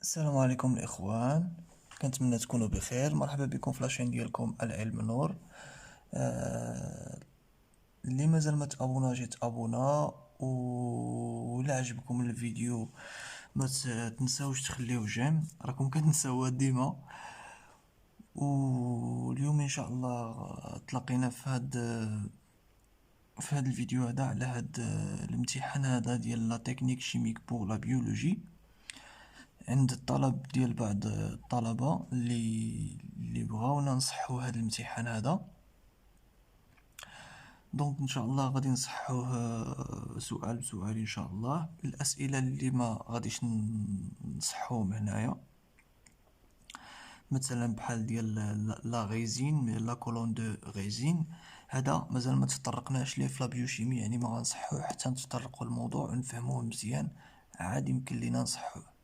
السلام عليكم الإخوان. كنتمنى تكونوا بخير. مرحبا بكم في لاشين ديالكم العلم نور. اللي مازال ما تابوناش يتابونا، ولا عجبكم الفيديو ما تنساوش تخليو جيم، راكم كتنساوها ديما. واليوم ان شاء الله تلاقينا في هاد الفيديو هذا على هاد الامتحان هذا ديال لا تكنيك شيميك بور لا بيولوجي، عند الطلب ديال بعض الطلبة اللي بغاونا نصحو هذا الامتحان هذا. دونك ان شاء الله غادي نصحوه سؤال بسؤال ان شاء الله. الاسئله اللي ما غاديش نصحوهم هنايا مثلا بحال ديال لا غيزين، لا كولون دو غيزين، هذا مازال ما تطرقناش ليه في لابيوشيمي، يعني ما غنصحوه حتى نتطرقوا الموضوع ونفهموه مزيان. عاد يمكن لينا نصحوه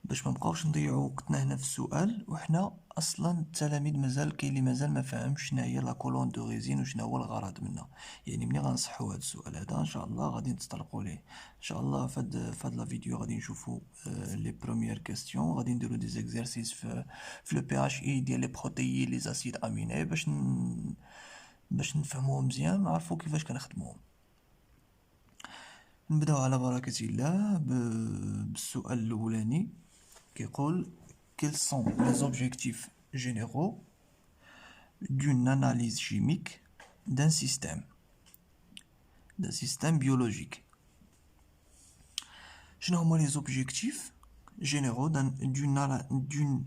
باش ما نبقاوش نضيعوا وقتنا هنا في السؤال، وحنا اصلا التلاميذ مازال كاين اللي مازال ما فهمش شنو هي لا كولون دو ريزين وشنو هو الغرض منها. يعني ملي غنصحوا هذا السؤال هذا ان شاء الله غادي نتطرقوا ليه ان شاء الله. فهاد لا فيديو غادي نشوفوا لي بروميير كيستيون، غادي نديروا دي زيكزارسيس في لو بي اش اي ديال لي بروتيين لي زاسيد اميني باش نفهموهم مزيان ونعرفوا كيفاش كنخدموهم. نبداو على بركة الله بالسؤال الاولاني. كيقول quels sont les objectifs généraux d'une analyse chimique d'un système biologique. شنو هما les objectifs généraux d'une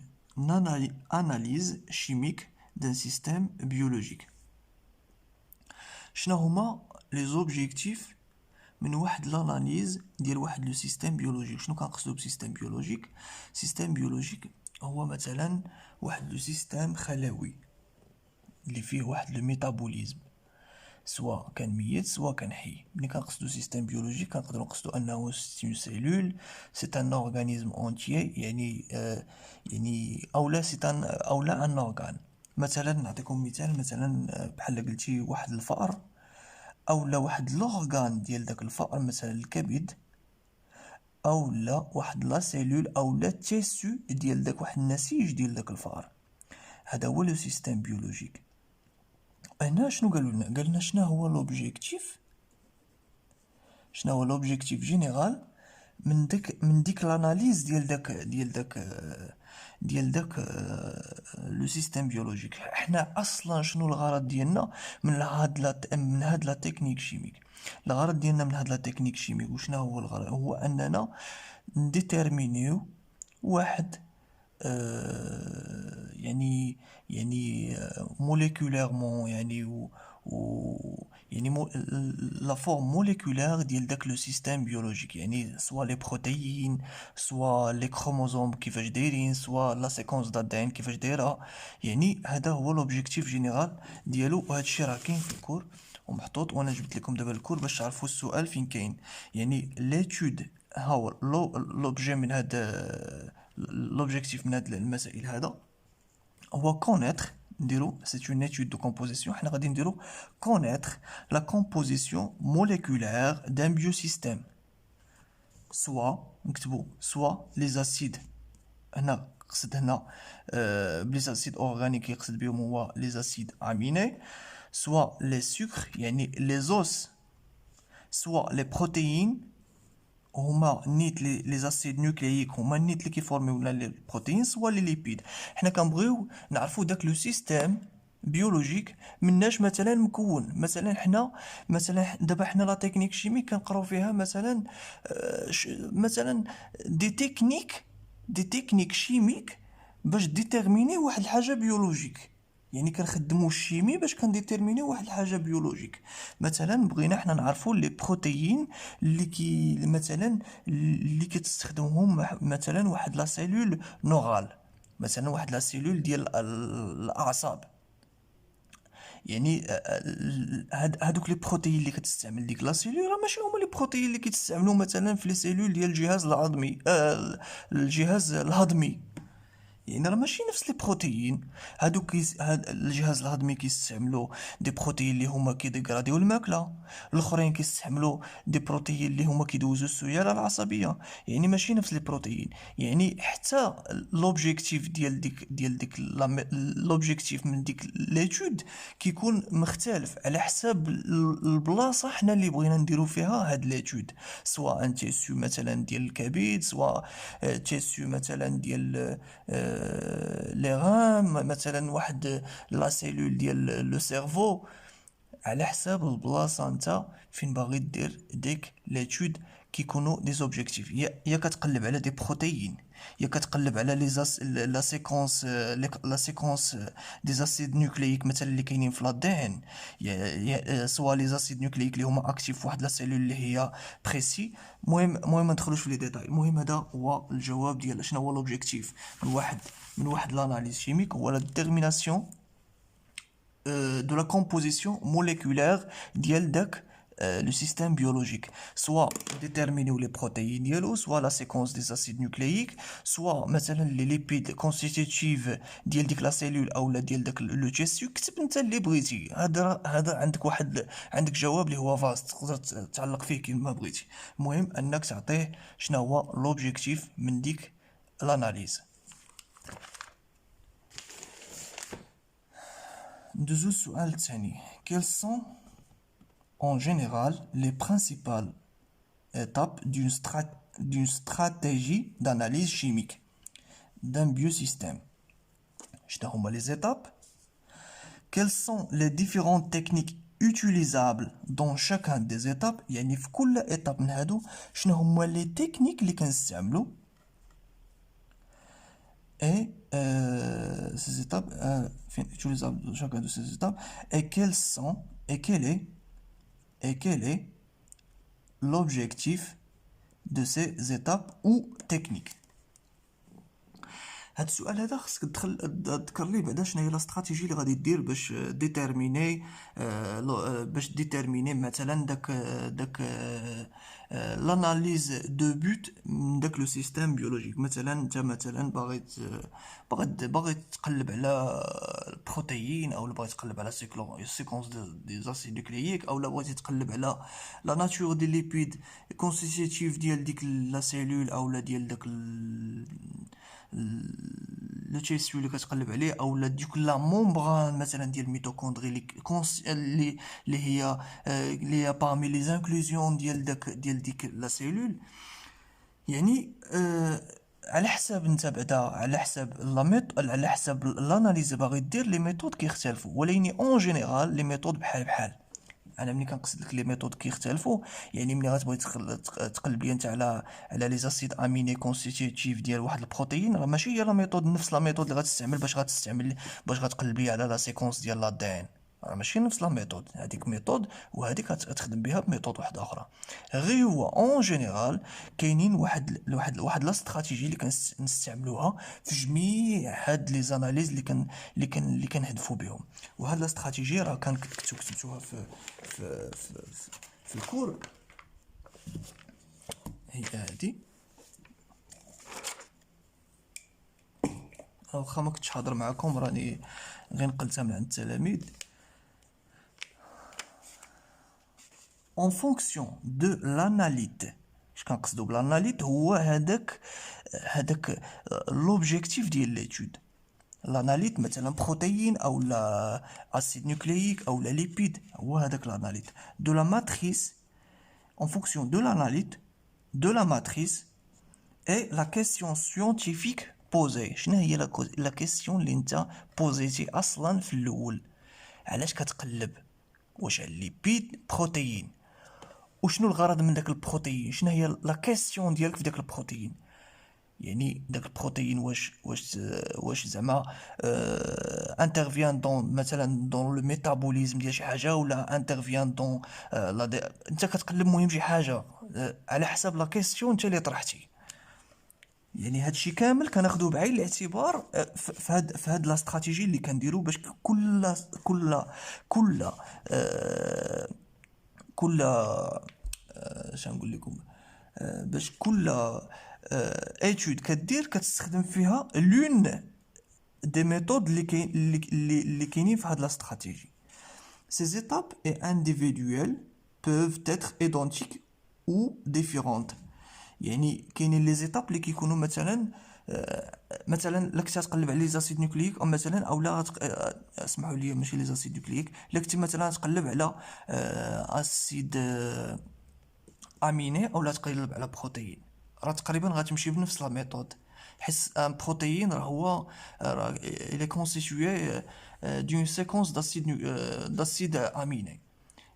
analyse chimique d'un système biologique. شنو هما les objectifs من واحد لاناليز ديال واحد لو سيستيم بيولوجيك. شنو كنقصدو بسيستيم بيولوجيك؟ سيستيم بيولوجيك هو مثلا واحد لو سيستيم خلوي اللي فيه واحد لو ميتابوليزم، سواء كان ميت سواء كان حي. ملي كنقصدو سيستيم بيولوجيك كنقدروا نقصدو انه سي سيلول، سي ان اورغانيزم اونتيي، يعني اولا سي ان اولا ان اورغان. مثلا نعطيكم مثال، مثلا بحال قلتي واحد الفأر اولا واحد لورغان ديال داك الفأر، مثلا الكبد، اولا واحد لا سيلول اولا تيسو ديال داك واحد النسيج ديال داك الفأر. هذا هو لو سيستيم بيولوجيك. هنا شنو قالنا شنو هو لوبجيكتيف، شنو هو لوبجيكتيف جينيرال من ديك لاناليز ديال داك لو سيستيم بيولوجيك. حنا اصلا شنو الغرض ديالنا من هاد لا تكنيك شيميك؟ الغرض ديالنا من هاد لا تكنيك شيميك وشنو هو الغرض؟ هو اننا نديتيرمينيو واحد يعني موليكوليرمون، يعني لا فورم موليكولير ديال داك لو سيستيم بيولوجيك، يعني سوا لي بروتيين سوا لي كروموزوم كيفاش دايرين سوا لا سيكونس دات دي ان كيفاش دايره. يعني هذا هو لوبجيكتيف جينيرال ديالو، وهذا الشيء راه كاين في الكور ومحطوط، وانا جبت لكم دابا الكور باش تعرفوا السؤال فين كاين. يعني ليتود هاو لوبجي من هذا l'objectif من هاد المسائل هذا هو connaître. نديرو c'est une étude de composition، حنا غادي نديرو connaître la composition moléculaire d'un biosystème، soit نكتبو soit les acides، هنا قصد هنا بلي acides organiques يقصد بهم هو les acides aminés، soit les sucres يعني les os، soit les protéines هما نيت لي زاسيد نوكلييك هما نيت اللي كيفورميو لنا لي بروتين، سوا لي ليبيد. حنا كنبغيو نعرفو داك لو سيستيم بيولوجيك مناش مثلا مكون. مثلا حنا مثلا دابا حنا لا تكنيك شيميك كنقراو فيها مثلا مثلا دي تكنيك شيميك باش ديتيرميني واحد الحاجه بيولوجيك. يعني كنخدموا الشيمي باش كنديتيرمينيو واحد الحاجه بيولوجيك. مثلا بغينا حنا نعرفوا لي بروتيين اللي كتستخدمهم مثلا واحد لا سيلول نورال، مثلا واحد لا سيلول ديال الاعصاب. يعني هادوك لي بروتيين اللي كتستعمل ديك لا سيلول راه ماشي هما لي بروتيين اللي كيتستعملوا مثلا في لي سيلول ديال الجهاز العظمي الجهاز الهضمي. يعني راه ماشي نفس لي بروتيين. هاد الجهاز الهضمي كيستعملوا دي بروتيين اللي هما كيديغراديو الماكله، الاخرين كيستعملوا دي بروتيين اللي هما كيدوزو السياله العصبيه. يعني ماشي نفس لي بروتيين. يعني حتى لوبجيكتيف ديال ديك لوبجيكتيف من ديك ليتود كيكون مختلف على حساب البلاصه حنا اللي بغينا نديرو فيها هاد ليتود، سواء ان تيسيو مثلا ديال الكبد، سواء تيسيو مثلا ديال لي غام، مثلا واحد لا سيلول ديال لو سيرفو. على حساب البلاصه نتا فين باغي دير ديك ليتود كيكونوا دي زوبجيكتيف. يا كتقلب على دي بروتيين، يا كتقلب على لي لا سيكونس، لا سيكونس دي زاسيد نوكلييك مثلا اللي كاينين في لادين، سوا لي زاسيد نوكلييك اللي هما اكتيف فواحد لا سيلول اللي هي بريسي. المهم ما ندخلوش في لي ديتاي. المهم هذا هو الجواب ديال شنو هو لوبجيكتيف من واحد لاناليز شيميك، هو لا ديتيرميناسيون de la composition moléculaire ديال داك le système biologique, soit déterminer les protéines ديالو، soit la séquence des acides nucléiques, soit مثلا les lipides constitutifs ديال ديك لا سيلول او لا ديال داك لو تيسيو. كتب انت اللي بغيتي. هذا عندك جواب اللي هو فاست تقدر تعلق فيه كيما بغيتي. المهم انك تعطيه شنو هو لوبجيكتيف من ديك لاناليز. ندوزو السؤال الثاني. Quels sont en général les principales étapes d'une stratégie d'analyse chimique d'un biosystème? شنو هما les étapes? Quelles sont les différentes techniques utilisables dans chacun des étapes؟ يعني في كل étape من هادو شنو هما les techniques اللي كنستعملو؟ Et ces étapes utilisables dans chacun de ces étapes, et quel est l'objectif de ces étapes ou techniques. هاد السؤال هذا خصك تذكر لي بعدا شنو هي لا استراتيجي اللي غادي دير باش ديتيرميني مثلا داك لاناليز دو بوت من داك لو سيستيم بيولوجيك. مثلا انت مثلا باغي تقلب على البروتيين، او باغي تقلب على سيكونس دي زاسيد نوكلييك، او بغيتي تقلب على لا ناتور دي ليبيد كونستيتيف ديال ديك لا سيلول، او ديال داك لو تيسيو اللي كتقلب عليه، او ديك لا مومبران مثلا ديال الميتوكوندري اللي هي بارمي لي زانكلوزيون ديال ديك لا سيلول. يعني على حساب انت بعدا، على حساب الاناليز باغي دير لي ميثود كيختلفوا، ولكن اون جينيرال لي ميثود بحال. انا ملي كنقصد لك لي ميثود كيختلفوا، يعني ملي غتبغي تقلب لي انت على لي زاسيد اميني كونستيتيف ديال واحد البروتين، راه ماشي هي لا ميثود نفس لا ميثود اللي غتستعمل باش غتقلب لي على لا سيكونس ديال لا دي ان. راه ماشي نفس لا ميثود. هذيك ميثود وهذيك غتخدم بها بميثود واحده اخرى. غير هو اون جينيرال كاينين واحد لا استراتيجي اللي كنستعملوها في جميع هاد لي زاناليز اللي كنهدفوا بهم. وهاد لا استراتيجي راه كتبتوها في الكور. هي هادي. واخا ما كنتش حاضر معكم راني غير نقلتها من عند التلاميذ. En fonction de l'analyte. اش كنقصدو بالاناليت؟ هو هذاك لوبجيكتيف ديال ليتود. l'analyte مثلا بروتيين او لا اسيد نوكلييك او لا ليبيد، هو هذاك l'analyte de la matrice. En fonction de l'analyte de la matrice et la question scientifique posée. شنو هي لا كيسيون اللي انت بوزيتي اصلا في الاول؟ علاش كتقلب؟ واش على ليبيد بروتيين؟ وشنو الغرض من داك البروتيين؟ شنو هي لا كيسيون ديالك في داك البروتيين؟ يعني داك البروتيين واش زعما انترفيان دون مثلا دون لو ميتابوليزم ديال شي حاجه، ولا انترفيان دون انت كتقلب مهم شي حاجه على حساب لا كيسيون انت اللي طرحتي. يعني هادشي كامل كناخذوه بعين الاعتبار في هاد لا استراتيجي اللي كنديرو باش كل اش نقول لكم، باش كل اتود كدير كتستخدم فيها لون des méthodes اللي كاينين في هاد لا استراتيجي. Ces étapes et individuelles peuvent être identiques ou différentes. يعني كاينين لي زيتاب اللي كيكونوا مثلا مثلا لك تقلب على لي زاسيد نوكليك او مثلا او لا اسمحوا لي ماشي لي زاسيد نوكليك، لك مثلا تقلب على اسيد اميني او لا تقلب على بروتيين، راه تقريبا غتمشي بنفس لا ميثود. حيت بروتيين راه هو il est constitué d'une séquence d'acide aminé.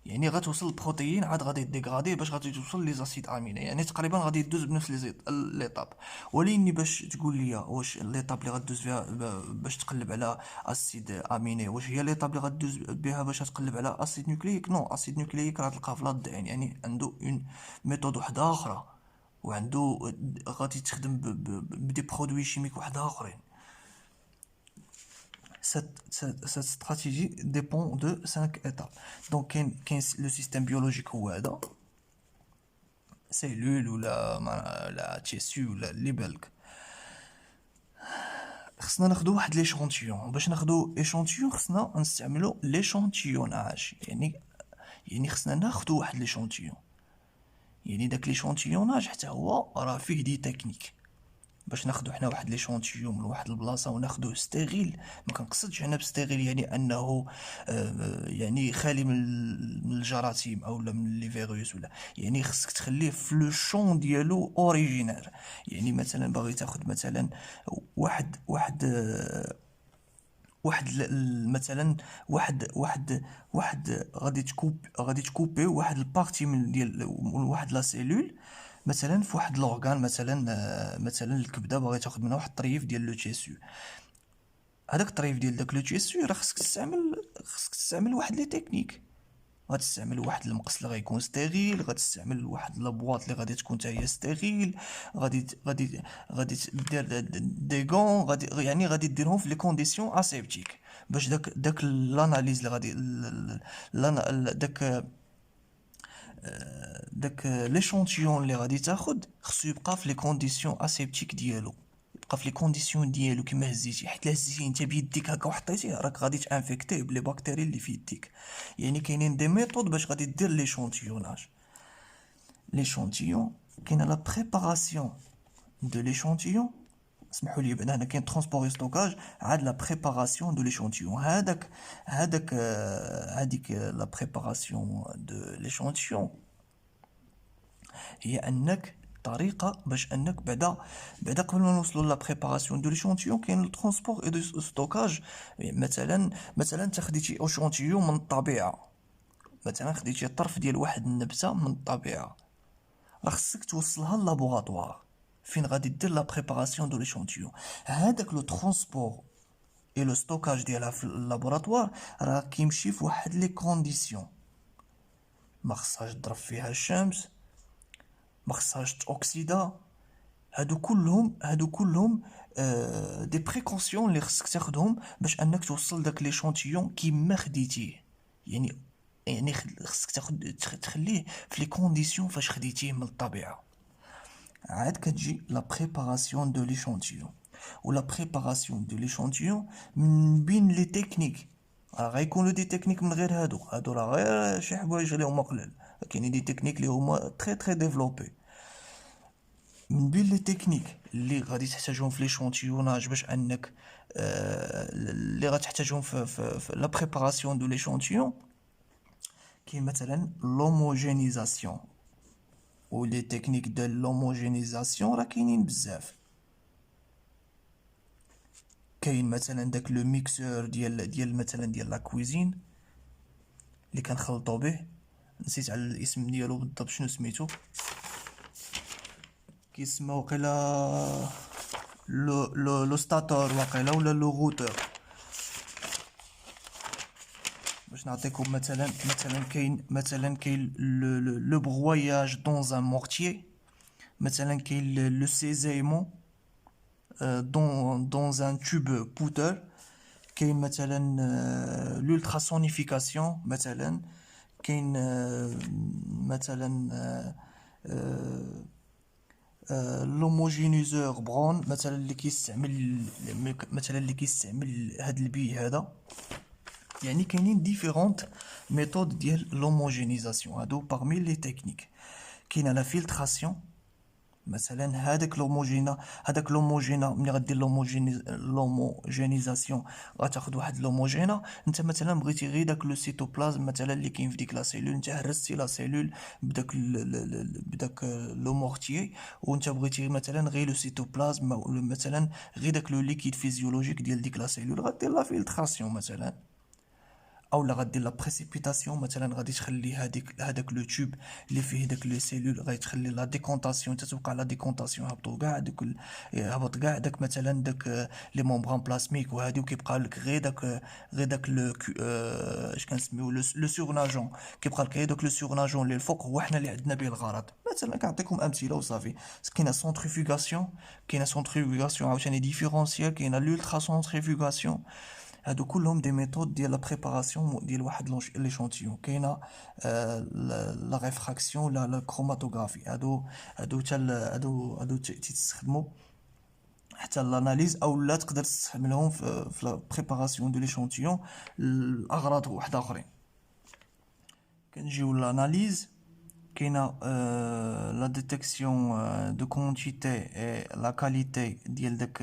يعني غتوصل البروتيين عاد غادي ديغرادي باش غادي توصل لي زاسيد اميني، يعني تقريبا غادي يدوز بنفس ليطاب. ولكن باش تقول لي واش ليطاب اللي غدوز فيها باش تقلب على اسيد اميني واش هي ليطاب اللي غدوز بها باش تقلب على اسيد نوكليك؟ نو، اسيد نوكليك راه تلقاه في لادين، يعني عنده اون ميثود وحده اخرى، وعنده غادي تخدم بدي برودوي شيميك وحده اخرين. Cette stratégie dépend de 5 étapes. Donc, le système biologique هو هذا cellule la tissu ولا اللي بالك. خصنا ناخدو واحد ليشونتيون، باش ناخدو ايشونتيون خصنا نستعملو ليشونتيوناج. يعني خصنا ناخدو واحد ليشونتيون، يعني داك ليشونتيوناج حتى هو راه فيه دي تكنيك. باش ناخدو حنا واحد ليشونتيون من واحد البلاصه وناخدوه ستيريل، ما كنقصدش هنا بستيريل يعني انه يعني خالي من الجراثيم او من لي فيروس ولا، يعني خصك تخليه في لو شون ديالو اوريجينال. يعني مثلا باغي تاخد مثلا مثلا واحد غادي تكوبي واحد البارتي من ديال واحد لا سيلول، مثلا في واحد لورغان مثلا الكبده باغي تاخد منها واحد الطريف ديال لو تيسو. هذاك الطريف ديال داك لو تيسو راه خصك تستعمل واحد لي تكنيك. غتستعمل واحد المقص اللي غيكون ستيريل، غتستعمل واحد لابواط اللي غادي تكون حتى هي ستيريل، غادي دير دي غون، يعني غادي ديرهم في لي كونديسيون اسيبتيك باش داك لاناليز اللي غادي داك ليشونتيون اللي غادي تاخد خصو يبقى في لي كونديسيون اسيبتيك ديالو، يبقى في لي كونديسيون ديالو كيما هزيتي. حيت لا هزيتيه انت بيديك هكا وحطيتيه راك غادي تانفيكتيه بلي بكتيري اللي في يديك. يعني كاينين دي ميثود باش غادي دير ليشونتيوناج. ليشونتيون كاينه لا بريباراسيون دو ليشونتيون، اسمحوا لي بعدا هنا كاين ترونسبور ستوكاج، عاد لا بريباراسيون دو ليشونتيون. هذيك لا بريباراسيون دو ليشونتيون هي انك طريقه باش انك بعدا قبل ما نوصلوا لا بريباراسيون دو ليشونتيون كاين الترونسبور اي دو ستوكاج. مثلا انت خديتي اوشونتيون من الطبيعه، مثلا خديتي طرف ديال واحد النبته من الطبيعه، راه خصك توصلها للابوغاتوار فين غادي دير لا بريباراسيون دو ليشونتيون. هذاك لو ترونسبور اي لو ستوكاج ديالها في اللابوراتوار راه كيمشي في واحد لي كونديسيون، ما خصهاش تضرب فيها الشمس، ما خصهاش تاكسيدا. هادو كلهم دي بريكونسيون اللي خصك تاخدهم باش انك توصل داك ليشونتيون كيما خديتيه. يعني خصك تخليه في لي كونديسيون فاش خديتيه من الطبيعه. عاد كتجي لا بريباراسيون دو ليشونتيون. ولا بريباراسيون دو ليشونتيون من بين لي تكنيك راه غيكونوا دي تكنيك من غير هادو راه غير شي حوايج اللي هما قلال، كاينين دي تكنيك اللي هما تري ديفلوبي. من بين لي تكنيك اللي غادي تحتاجهم في ليشونتيوناج باش انك اللي غتحتاجهم في لا بريباراسيون دو ليشونتيون كاين مثلا لوموجينيزاسيون. و لي تكنيك ديال لوموجينيزاسيون راه كاينين بزاف. كاين مثلا داك لو ميكسور ديال مثلا ديال لا كويزين اللي كنخلطوا به، نسيت على الاسم ديالو بالضبط شنو سميتو، كيسمى وقيلا لو ستاتور وقيلا ولا لو غوتور. باش نعطيكم مثلا كاين لو بروياج دون ان مورتيي، مثلا كاين لو سيزيمون dans un tube بوتر، كاين مثلا l'ultrasonification، مثلا كاين مثلا لوموجينيزور برون مثلا اللي كيستعمل هاد البي هذا. يعني كاينين ديفيرونت ميثود ديال لوموجينيزاسيون. هادو باغمي لي تكنيك كاينه لا فلتراسيون. مثلا هذاك لوموجينا ملي غدير لوموجينيزاسيون غتاخد واحد لوموجينا. انت مثلا بغيتي غير داك لو سيتوبلازم مثلا اللي كاين في ديك لا سيلول، انت هرستي لا سيلول بداك لو مورتيي، وانت بغيتي مثلا غير لو سيتوبلازم مثلا غير داك لو ليكيد فيزيولوجيك ديال ديك لا سيلول، غدير لا فلتراسيون مثلا. او لا غدير لا بريسيبيتاسيون، مثلا غادي تخلي هذاك لو تيوب اللي فيه داك لي سيلول غتخلي لا ديكونطاسيون، تتوقع لا ديكونطاسيون هبطوا كاع هبط كاع داك مثلا داك لي مومبران بلاسميك وهادي، وكيبقى لك غير داك لو اش كنسميو لو سورناجون، كيبقى لك غير داك لو سورناجون اللي الفوق هو حنا اللي عندنا به الغرض. مثلا كنعطيكم امثله وصافي. كاينه سونتريفوغاسيون، عاوتاني ديفيرونسيال، كاينه لولترا سونتريفوغاسيون. هادو كلهم دي ميثود ديال لا بريباراسيون ديال واحد ليشونتيون. كاينه لا ريفراكسيون ولا لا كروماتوغرافي. هادو تيستخدموا حتى الاناليز، او لا تقدر تستعملهم في لا بريباراسيون دو ليشونتيون لاغراض واحد اخرين. كنجيو لاناليز. كاينه لا ديتيكسيون دو كونتيتي اي لا كاليتي ديال داك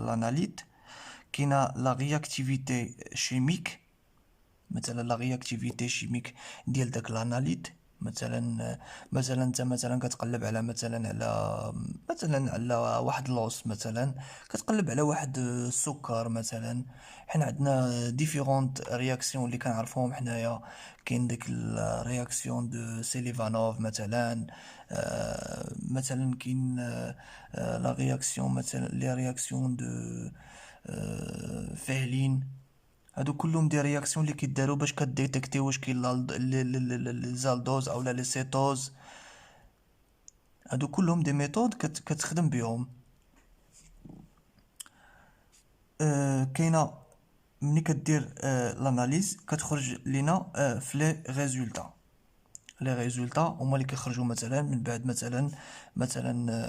لاناليت. كاينه لا رياكتيفيتي شيميك، مثلا لا رياكتيفيتي شيميك ديال داك لاناليت. مثلا انت مثلا كتقلب على مثلا على واحد لوس، مثلا كتقلب على واحد السكر مثلا. حنا عندنا ديفيرونت رياكسيون اللي كنعرفوهم حنايا. كاين ديك الرياكسيون دو سيليفانوف مثلا. مثلا كاين لا رياكسيون مثلا لي رياكسيون دو فهلين. هادو كلهم دي رياكسيون اللي كيداروا باش كديتيكتي واش كاين الزالدوز او لا لي سيتوز. هادو كلهم دي ميثود كتخدم بهم. كاينه ملي كدير لاناليز كتخرج لينا في لي ريزولطا. لي ريزولطا هما اللي كيخرجوا مثلا من بعد مثلا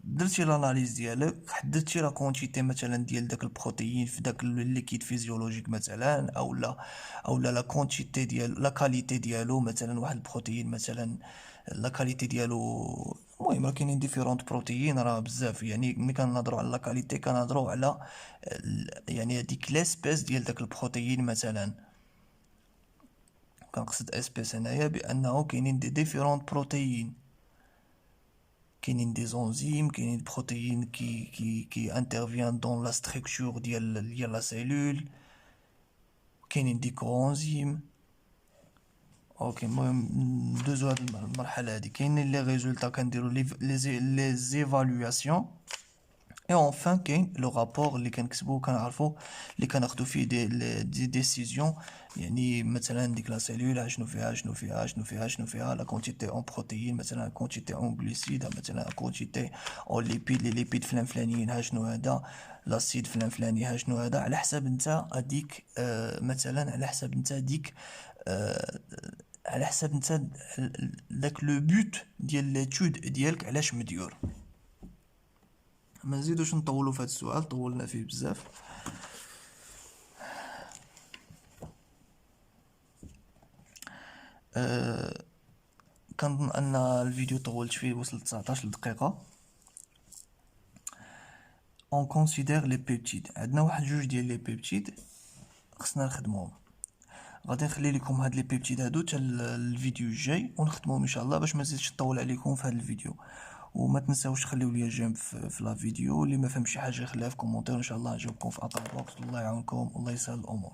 درتي لاناليز ديالك، حددتي لا كونتيتي مثلا ديال داك البروتيين في داك الليكيد فيزيولوجيك مثلا، او لا كونتيتي ديال لا كاليتي ديالو. مثلا واحد البروتيين مثلا لا كاليتي ديالو، المهم راه كاينين ديفيرونت بروتيين راه بزاف. يعني ملي كنهضروا على لا كاليتي كنهضروا على يعني هذيك لاسبيس ديال داك البروتيين مثلا. كنقصد اسبيس هنايا بانه كاينين دي ديفيرونت بروتيين، كاينين دي زونزيم، كاينين بروتيين كي انترفيان دون لا ستركتور ديال لا سيلول، كاينين دي كوانزيم. اوكي، المهم ندوزو هاد المرحله هادي. كاينين لي ريزولطا كنديرو لي زيفالواسيون. اي اونفان كاين لو رابور اللي كنكتبو كنعرفو اللي كناخدو فيه دي ديسيزيون. يعني مثلا ديك لا سيلول شنو فيها لا كونتيتي اون بروتيين، مثلا كونتيتي اون غليسيد، مثلا كونتيتي اون ليبيد، لي ليبيد فلانيين ها شنو هذا، لاسيد فلاني ها شنو هذا. على حساب انت هذيك مثلا على حساب انت ديك على حساب انت داك لو بوت ديال ليتود ديالك علاش مديور. ما نزيدوش نطولوا في هذا السؤال، طولنا فيه بزاف. كنظن ان الفيديو طولت فيه، وصل 19 دقيقه. اون كونسيدير لي بيبتيد. عندنا واحد جوج ديال لي بيبتيد خصنا نخدموهم. غادي نخلي لكم هاد لي بيبتيد هادو حتى الفيديو الجاي ونخدموهم ان شاء الله باش ما نزيدش نطول عليكم في هاد الفيديو. وما تنساوش تخليو لي جيم في لا فيديو. اللي ما فهم شي حاجه يخليها في كومونتير، ان شاء الله نجاوبكم في اقرب وقت. الله يعاونكم والله يسهل الامور.